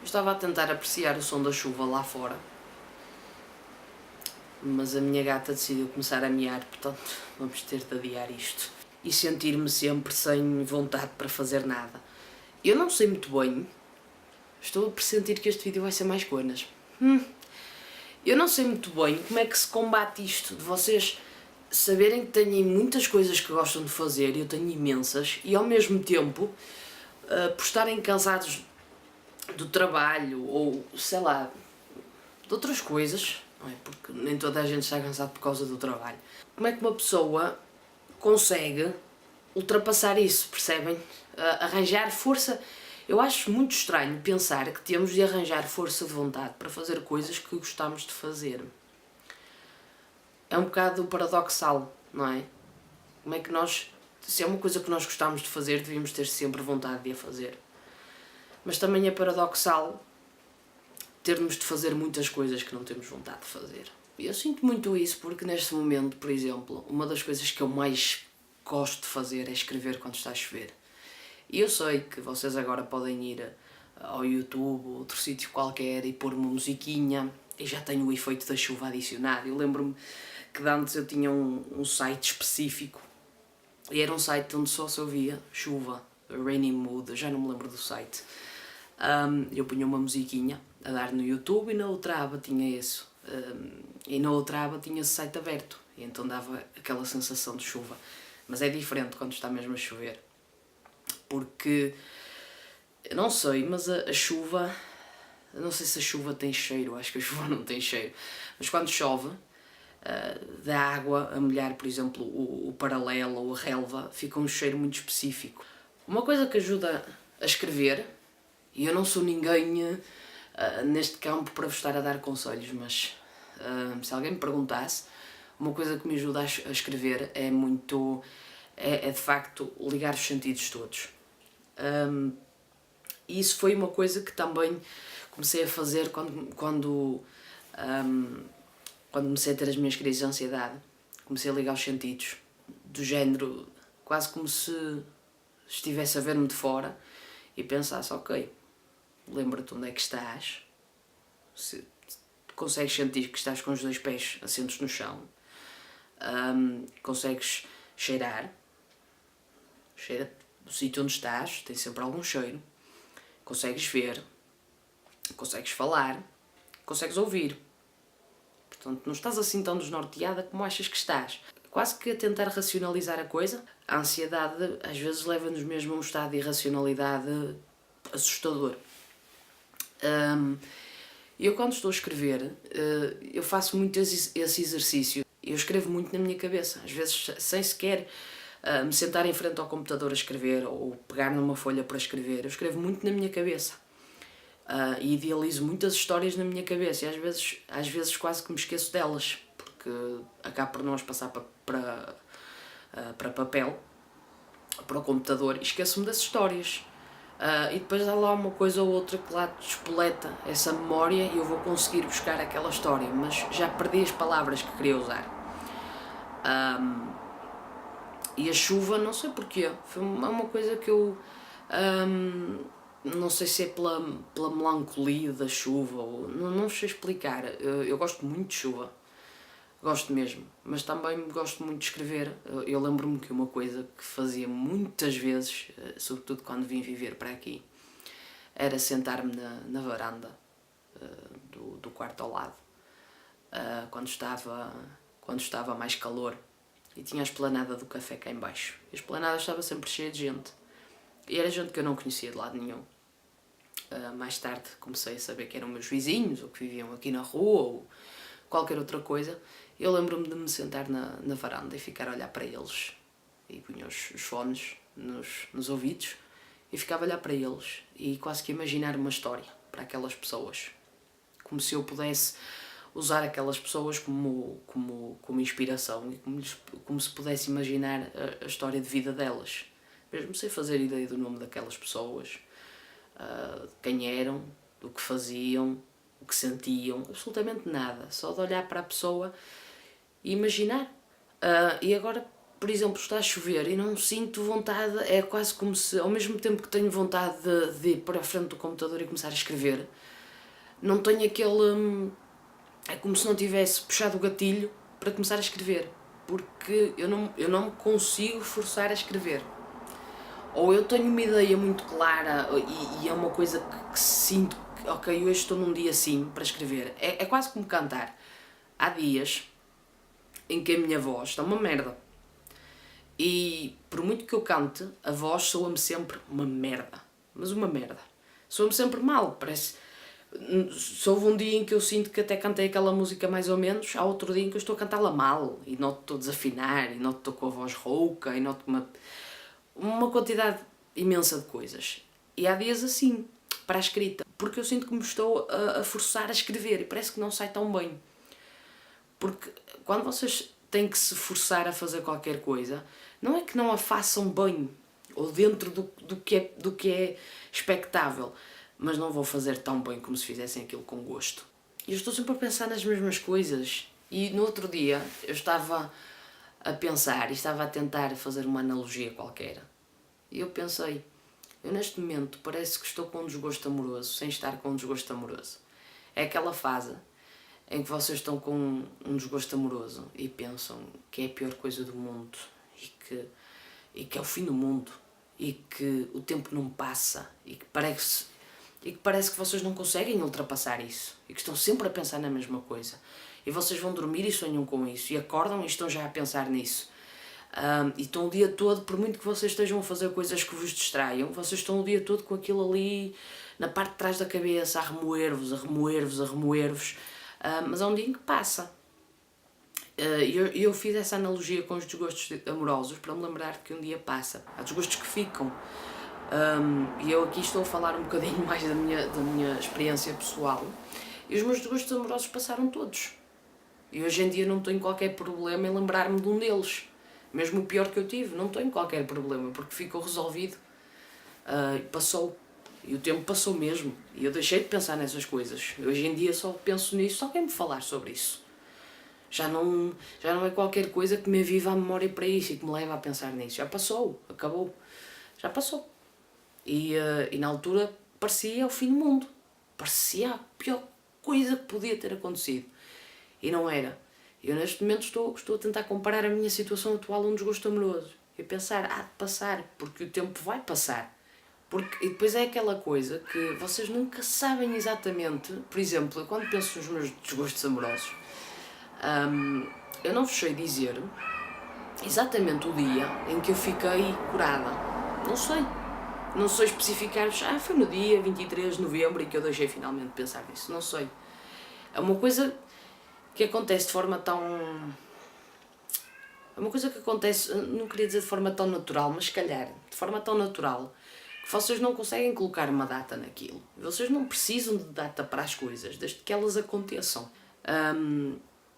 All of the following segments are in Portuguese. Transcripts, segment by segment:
Estava a tentar apreciar o som da chuva lá fora, mas a minha gata decidiu começar a miar, portanto vamos ter de adiar isto. E sentir-me sempre sem vontade para fazer nada. Eu não sei muito bem, estou a pressentir que este vídeo vai ser mais conas. Eu não sei muito bem como é que se combate isto, de vocês saberem que têm muitas coisas que gostam de fazer, e eu tenho imensas, e ao mesmo tempo, por estarem cansados do trabalho, ou sei lá, de outras coisas, não é? Porque nem toda a gente está cansado por causa do trabalho. Como é que uma pessoa consegue ultrapassar isso, percebem? Arranjar força. Eu acho muito estranho pensar que temos de arranjar força de vontade para fazer coisas que gostamos de fazer. É um bocado paradoxal, não é? Como é que nós, se é uma coisa que nós gostamos de fazer, devíamos ter sempre vontade de a fazer. Mas também é paradoxal termos de fazer muitas coisas que não temos vontade de fazer. E eu sinto muito isso porque neste momento, por exemplo, uma das coisas que eu mais gosto de fazer é escrever quando está a chover. E eu sei que vocês agora podem ir ao YouTube ou outro sítio qualquer e pôr uma musiquinha e já tenho o efeito da chuva adicionado. Eu lembro-me que de antes eu tinha um site específico e era um site onde só se ouvia chuva, Rainy Mood, já não me lembro do site. Eu punha uma musiquinha a dar no YouTube e na outra aba tinha isso. E na outra aba tinha esse site aberto e então dava aquela sensação de chuva. Mas é diferente quando está mesmo a chover. Porque, eu não sei, mas a chuva, eu não sei se a chuva tem cheiro, acho que a chuva não tem cheiro, mas quando chove, da água a molhar, por exemplo, o paralelo ou a relva, fica um cheiro muito específico. Uma coisa que ajuda a escrever, e eu não sou ninguém neste campo para vos estar a dar conselhos, mas se alguém me perguntasse, uma coisa que me ajuda a escrever é muito, é de facto ligar os sentidos todos. E isso foi uma coisa que também comecei a fazer quando comecei a ter as minhas crises de ansiedade. Comecei a ligar os sentidos, do género, quase como se estivesse a ver-me de fora e pensasse, ok, lembra-te onde é que estás, se consegues sentir que estás com os dois pés assentos no chão, consegues cheirar, cheira do sítio onde estás, tem sempre algum cheiro, consegues ver, consegues falar, consegues ouvir. Portanto, não estás assim tão desnorteada como achas que estás. Quase que a tentar racionalizar a coisa. A ansiedade às vezes leva-nos mesmo a um estado de irracionalidade assustador. Eu quando estou a escrever, eu faço muito esse exercício. Eu escrevo muito na minha cabeça, às vezes sem sequer me sentar em frente ao computador a escrever ou pegar numa folha para escrever. Eu escrevo muito na minha cabeça e idealizo muitas histórias na minha cabeça e às vezes quase que me esqueço delas, porque acabo por não as passar para papel, para o computador, e esqueço-me das histórias. E depois há lá uma coisa ou outra que lá despoleta essa memória e eu vou conseguir buscar aquela história, mas já perdi as palavras que queria usar. E a chuva, não sei porquê, foi uma coisa que eu não sei se é pela melancolia da chuva, ou não sei explicar. Eu gosto muito de chuva, gosto mesmo, mas também gosto muito de escrever. Eu lembro-me que uma coisa que fazia muitas vezes, sobretudo quando vim viver para aqui, era sentar-me na varanda do quarto ao lado, quando estava mais calor, e tinha a esplanada do café cá em baixo. A esplanada estava sempre cheia de gente, e era gente que eu não conhecia de lado nenhum. Mais tarde comecei a saber que eram meus vizinhos, ou que viviam aqui na rua, ou qualquer outra coisa. Eu lembro-me de me sentar na varanda e ficar a olhar para eles, e punha os fones nos ouvidos, e ficava a olhar para eles, e quase que imaginar uma história para aquelas pessoas, como se eu pudesse usar aquelas pessoas como inspiração, e como se pudesse imaginar a história de vida delas, mesmo sem fazer ideia do nome daquelas pessoas, de quem eram, do que faziam, o que sentiam, absolutamente nada, só de olhar para a pessoa e imaginar. E agora por exemplo, está a chover e não sinto vontade, é quase como se, ao mesmo tempo que tenho vontade de ir para a frente do computador e começar a escrever, não tenho aquele... É como se não tivesse puxado o gatilho para começar a escrever, porque eu não me consigo forçar a escrever. Ou eu tenho uma ideia muito clara e é uma coisa que sinto que, ok, hoje estou num dia assim para escrever. É quase como cantar. Há dias em que a minha voz está uma merda. E por muito que eu cante, a voz soa-me sempre uma merda. Mas uma merda. Soa-me sempre mal, parece... Se houve um dia em que eu sinto que até cantei aquela música mais ou menos, há outro dia em que eu estou a cantá-la mal, e noto que estou a desafinar, e noto que estou com a voz rouca, e noto uma quantidade imensa de coisas. E há dias assim, para a escrita, porque eu sinto que me estou a forçar a escrever, e parece que não sai tão bem. Porque quando vocês têm que se forçar a fazer qualquer coisa, não é que não a façam bem, ou dentro do que é expectável, mas não vou fazer tão bem como se fizessem aquilo com gosto. E eu estou sempre a pensar nas mesmas coisas. E no outro dia eu estava a pensar e estava a tentar fazer uma analogia qualquer. E eu pensei, eu neste momento parece que estou com um desgosto amoroso, sem estar com um desgosto amoroso. É aquela fase em que vocês estão com um desgosto amoroso e pensam que é a pior coisa do mundo e que é o fim do mundo e que o tempo não passa e que parece que vocês não conseguem ultrapassar isso e que estão sempre a pensar na mesma coisa. E vocês vão dormir e sonham com isso e acordam e estão já a pensar nisso. E estão o dia todo, por muito que vocês estejam a fazer coisas que vos distraiam, vocês estão o dia todo com aquilo ali na parte de trás da cabeça, a remoer-vos, a remoer-vos, a remoer-vos. Mas há um dia em que passa. Eu fiz essa analogia com os desgostos amorosos para me lembrar que um dia passa. Há desgostos que ficam. E eu aqui estou a falar um bocadinho mais da minha experiência pessoal. E os meus desgostos amorosos passaram todos. E hoje em dia não tenho qualquer problema em lembrar-me de um deles. Mesmo o pior que eu tive, não tenho qualquer problema, porque ficou resolvido. Passou. E o tempo passou mesmo. E eu deixei de pensar nessas coisas. Hoje em dia só penso nisso, só quem me falar sobre isso. Já não é qualquer coisa que me aviva a memória para isso e que me leva a pensar nisso. Já passou, acabou. Já passou. E na altura parecia o fim do mundo. Parecia a pior coisa que podia ter acontecido. E não era. Eu neste momento estou a tentar comparar a minha situação atual a um desgosto amoroso. E pensar, há de passar, porque o tempo vai passar. E depois é aquela coisa que vocês nunca sabem exatamente. Por exemplo, quando penso nos meus desgostos amorosos, eu não vos sei dizer exatamente o dia em que eu fiquei curada. Não sei. Não sei especificar-vos, foi no dia 23 de novembro em que eu deixei finalmente de pensar nisso. Não sei. É uma coisa que acontece de forma tão... É uma coisa que acontece, não queria dizer de forma tão natural, mas se calhar, de forma tão natural, que vocês não conseguem colocar uma data naquilo. Vocês não precisam de data para as coisas, desde que elas aconteçam.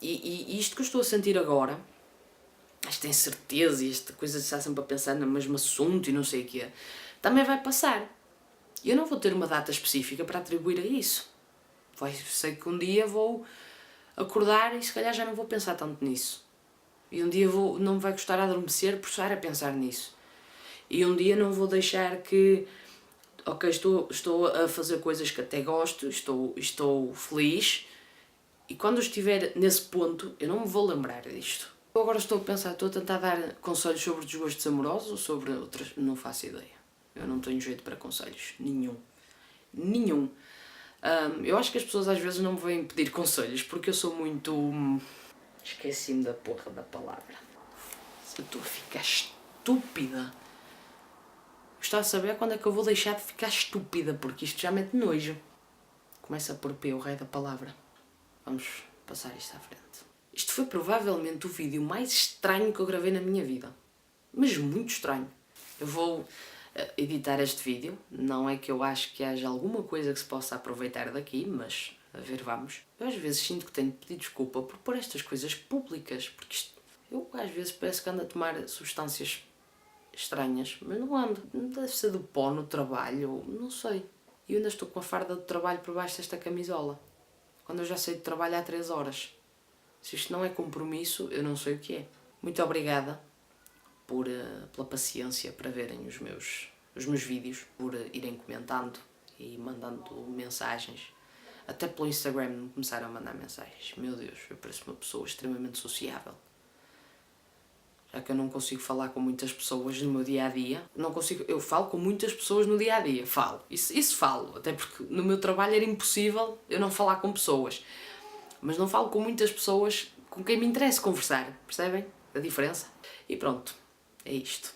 E isto que eu estou a sentir agora, esta incerteza e esta coisa de estar sempre a pensar no mesmo assunto e não sei o quê, também vai passar. Eu não vou ter uma data específica para atribuir a isso. Sei que um dia vou acordar e se calhar já não vou pensar tanto nisso. E um dia não me vai custar adormecer por estar a pensar nisso. E um dia não vou deixar que... Ok, estou a fazer coisas que até gosto, estou feliz, e quando eu estiver nesse ponto, eu não me vou lembrar disto. Eu agora estou a tentar dar conselhos sobre desgostos amorosos ou sobre outras... Não faço ideia. Eu não tenho jeito para conselhos. Nenhum. Eu acho que as pessoas às vezes não me vêm pedir conselhos porque eu sou muito... Esqueci-me da porra da palavra. Eu estou a ficar estúpida. Gostava de saber quando é que eu vou deixar de ficar estúpida, porque isto já mete nojo. Começa por P, o rei da palavra. Vamos passar isto à frente. Isto foi provavelmente o vídeo mais estranho que eu gravei na minha vida. Mas muito estranho. Eu vou editar este vídeo. Não é que eu acho que haja alguma coisa que se possa aproveitar daqui, mas a ver, vamos. Eu às vezes sinto que tenho de pedir desculpa por pôr estas coisas públicas, porque eu às vezes parece que ando a tomar substâncias estranhas, mas não ando. Deve ser do pó no trabalho, não sei. E eu ainda estou com a farda do trabalho por baixo desta camisola, quando eu já sei de trabalho há 3 horas. Se isto não é compromisso, eu não sei o que é. Muito obrigada pela paciência para verem os meus vídeos, por irem comentando e mandando mensagens. Até pelo Instagram me começaram a mandar mensagens. Meu Deus, eu pareço uma pessoa extremamente sociável. Já que eu não consigo falar com muitas pessoas no meu dia-a-dia. Eu falo com muitas pessoas no dia-a-dia, falo. Isso falo, até porque no meu trabalho era impossível eu não falar com pessoas. Mas não falo com muitas pessoas com quem me interessa conversar, percebem a diferença? E pronto, é isto.